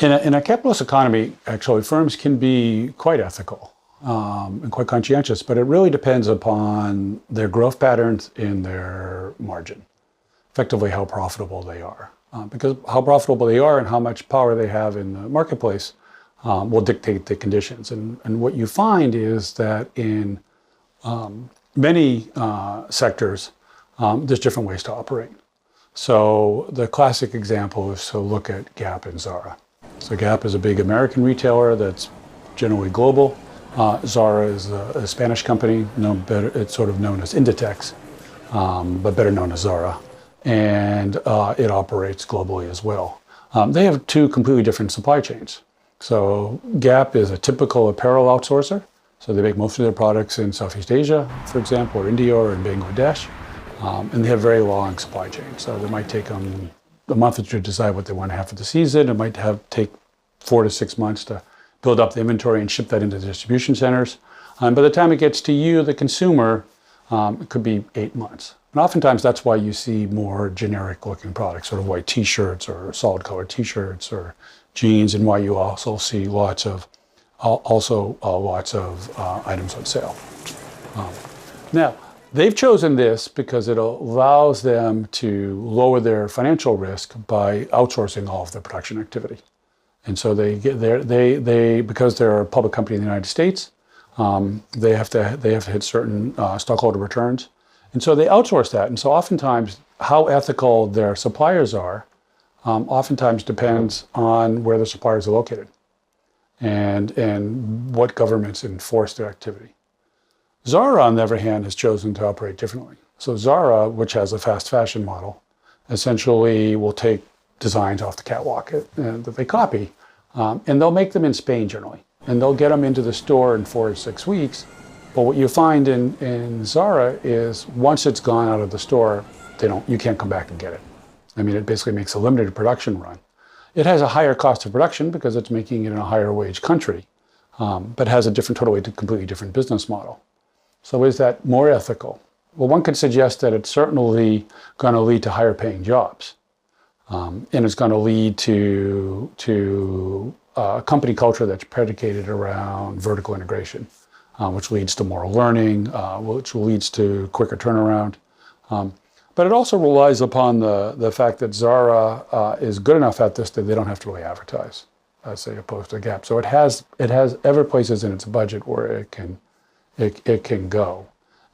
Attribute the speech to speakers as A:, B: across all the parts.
A: In a capitalist economy, actually, firms can be quite ethical and quite conscientious, but it really depends upon their growth patterns and their margin, effectively how profitable they are. Because how profitable they are and how much power they have in the marketplace will dictate the conditions. And what you find is that in many sectors, there's different ways to operate. So the classic example is to look at Gap and Zara. So Gap is a big American retailer that's generally global. Zara is a Spanish company, it's sort of known as Inditex, but better known as Zara. And it operates globally as well. They have two completely different supply chains. So Gap is a typical apparel outsourcer. So they make most of their products in Southeast Asia, for example, or India or in Bangladesh. And they have very long supply chains. So it might take them a month or two to decide what they want to have for the season. It might take 4 to 6 months to build up the inventory and ship that into the distribution centers. By the time it gets to you, the consumer, it could be 8 months. And oftentimes that's why you see more generic looking products, sort of white t-shirts or solid colored t-shirts or jeans, and why you also see lots of items on sale. Now, they've chosen this because it allows them to lower their financial risk by outsourcing all of their production activity. And so because they're a public company in the United States, they have to hit certain stockholder returns. And so they outsource that. And so oftentimes how ethical their suppliers are oftentimes depends on where the suppliers are located and what governments enforce their activity. Zara, on the other hand, has chosen to operate differently. So Zara, which has a fast fashion model, essentially will take designs off the catwalk that they copy, and they'll make them in Spain generally. And they'll get them into the store in 4 to 6 weeks. But what you find in Zara is once it's gone out of the store, you can't come back and get it. I mean, it basically makes a limited production run. It has a higher cost of production because it's making it in a higher wage country, but has a completely different business model. So is that more ethical? Well, one could suggest that it's certainly going to lead to higher paying jobs. And it's going to lead to a company culture that's predicated around vertical integration, which leads to more learning, which leads to quicker turnaround. But it also relies upon the fact that Zara is good enough at this that they don't have to really advertise, say, opposed to Gap. So it has other places in its budget where it can go.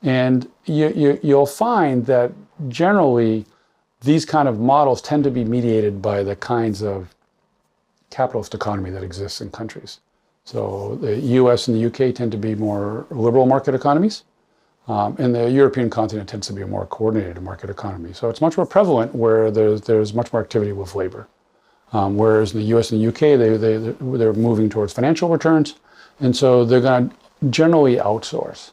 A: And you'll find that generally these kind of models tend to be mediated by the kinds of capitalist economy that exists in countries. So the US and the UK tend to be more liberal market economies, and the European continent tends to be a more coordinated market economy. So it's much more prevalent where there's much more activity with labor. Whereas in the US and the UK, they're moving towards financial returns, and so they're going to generally outsource.